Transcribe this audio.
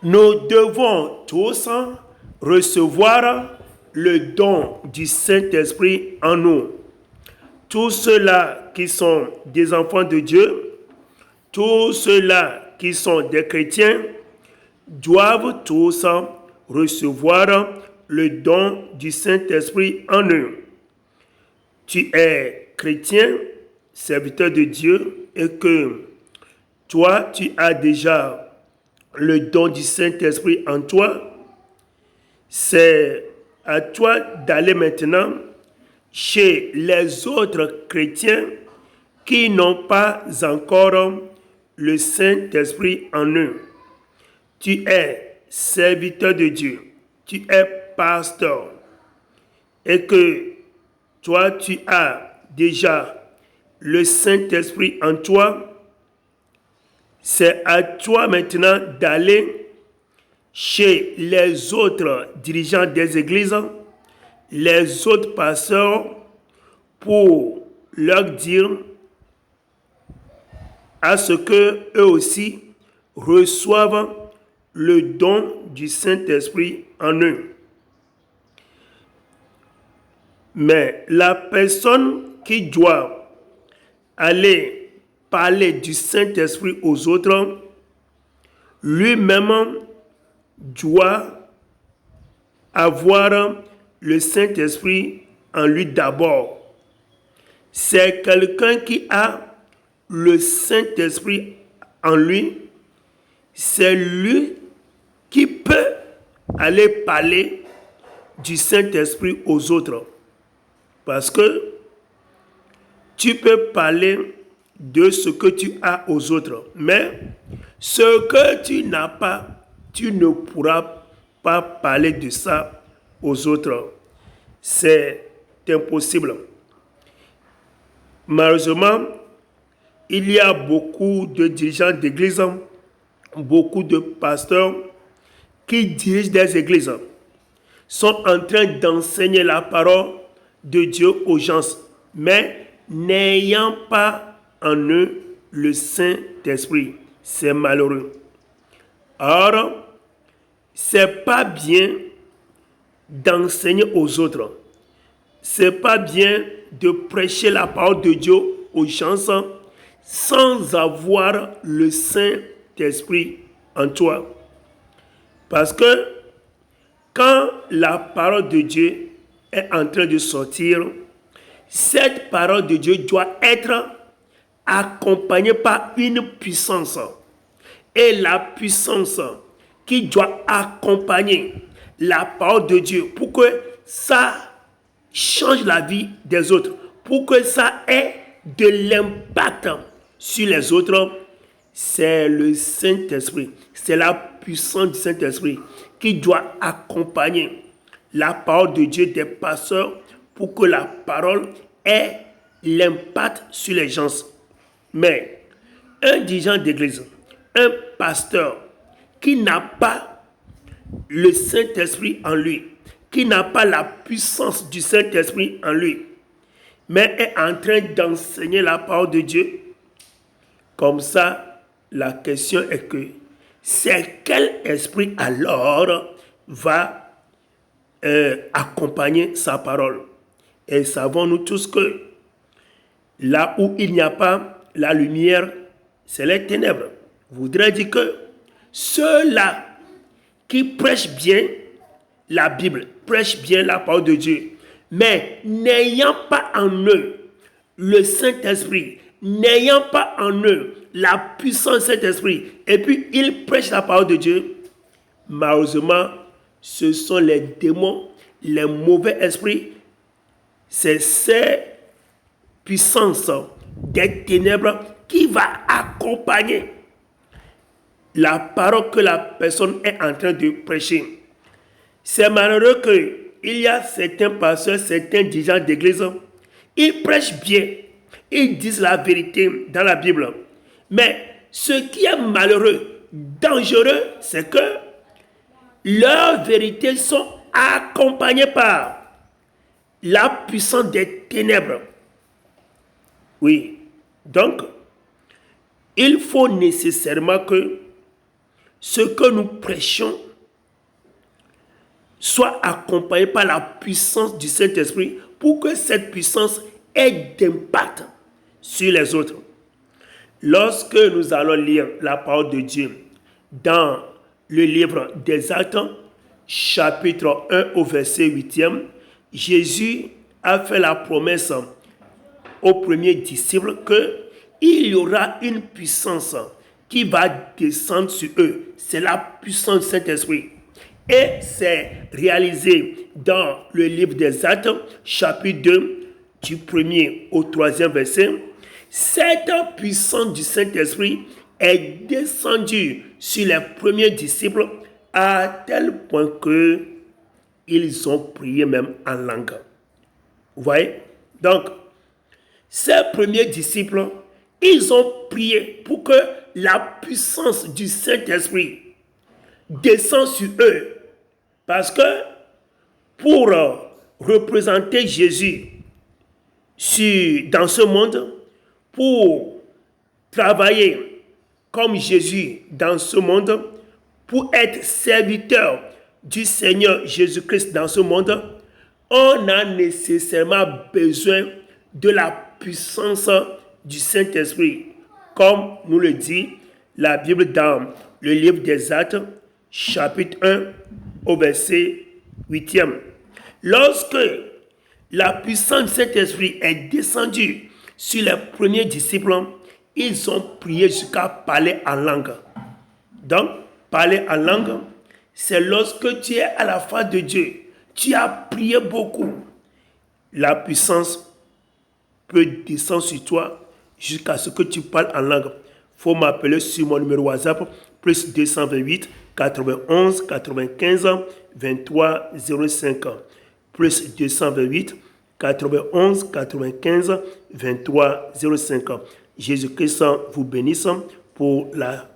Nous devons tous recevoir le don du Saint-Esprit en nous. Tous ceux-là qui sont des enfants de Dieu, tous ceux-là qui sont des chrétiens, doivent tous recevoir le don du Saint-Esprit en eux. Tu es chrétien, serviteur de Dieu, et que toi, tu as déjà le don du Saint-Esprit en toi, c'est à toi d'aller maintenant chez les autres chrétiens qui n'ont pas encore le Saint-Esprit en eux. Tu es serviteur de Dieu, tu es pasteur, et que toi, tu as déjà le Saint-Esprit en toi. C'est à toi maintenant d'aller chez les autres dirigeants des églises, les autres pasteurs, pour leur dire à ce que eux aussi reçoivent le don du Saint-Esprit en eux. Mais la personne qui doit aller parler du Saint-Esprit aux autres, lui-même doit avoir le Saint-Esprit en lui d'abord. C'est quelqu'un qui a le Saint-Esprit en lui, c'est lui qui peut aller parler du Saint-Esprit aux autres. Parce que tu peux parler de ce que tu as aux autres, mais ce que tu n'as pas, tu ne pourras pas parler de ça aux autres. C'est impossible. Malheureusement, il y a beaucoup de dirigeants d'églises, beaucoup de pasteurs qui dirigent des églises, sont en train d'enseigner la parole de Dieu aux gens, mais n'ayant pas en eux le Saint-Esprit. C'est malheureux. Or, c'est pas bien d'enseigner aux autres. C'est pas bien de prêcher la parole de Dieu aux gens sans avoir le Saint-Esprit en toi. Parce que quand la parole de Dieu est en train de sortir, cette parole de Dieu doit être accompagnée par une puissance. Et la puissance qui doit accompagner la parole de Dieu pour que ça change la vie des autres, pour que ça ait de l'impact sur les autres, c'est le Saint-Esprit. C'est la puissance du Saint-Esprit qui doit accompagner la parole de Dieu des pasteurs pour que la parole ait l'impact sur les gens. Mais un dirigeant d'église, un pasteur qui n'a pas le Saint-Esprit en lui, qui n'a pas la puissance du Saint-Esprit en lui, mais est en train d'enseigner la parole de Dieu, comme ça, la question est que c'est quel esprit alors va accompagner sa parole. Et savons-nous tous que là où il n'y a pas la lumière, c'est les ténèbres. Voudrait dire que ceux-là qui prêchent bien la Bible, prêchent bien la parole de Dieu, mais n'ayant pas en eux le Saint-Esprit, n'ayant pas en eux la puissance du Saint-Esprit, et puis ils prêchent la parole de Dieu, malheureusement, ce sont les démons, les mauvais esprits, c'est ces puissances des ténèbres qui va accompagner la parole que la personne est en train de prêcher. C'est malheureux qu'il y a certains pasteurs, certains dirigeants d'église, ils prêchent bien, ils disent la vérité dans la Bible. Mais ce qui est malheureux, dangereux, c'est que leurs vérités sont accompagnées par la puissance des ténèbres. Oui, donc, il faut nécessairement que ce que nous prêchons soit accompagné par la puissance du Saint-Esprit pour que cette puissance ait d'impact sur les autres. Lorsque nous allons lire la parole de Dieu dans le livre des Actes, chapitre 1 au verset 8e, Jésus a fait la promesse aux premiers disciples qu'il y aura une puissance qui va descendre sur eux. C'est la puissance du Saint-Esprit. Et c'est réalisé dans le livre des Actes, chapitre 2, du 1er au 3e verset. Cette puissance du Saint-Esprit est descendue sur les premiers disciples à tel point qu'ils ont prié même en langue. Vous voyez? Donc, ces premiers disciples, ils ont prié pour que la puissance du Saint-Esprit descende sur eux. Parce que pour représenter Jésus dans ce monde, pour travailler comme Jésus dans ce monde, pour être serviteur du Seigneur Jésus-Christ dans ce monde, on a nécessairement besoin de la puissance du Saint-Esprit, comme nous le dit la Bible dans le livre des Actes, chapitre 1, au verset 8e. Lorsque la puissance du Saint-Esprit est descendue sur les premiers disciples, ils ont prié jusqu'à parler en langue. Donc, parler en langue, c'est lorsque tu es à la face de Dieu, tu as prié beaucoup. La puissance peut descendre sur toi jusqu'à ce que tu parles en langue. Il faut m'appeler sur mon numéro WhatsApp, plus 228 91 95 23 05. Plus 228 91 95 23 05. Jésus-Christ vous bénisse pour la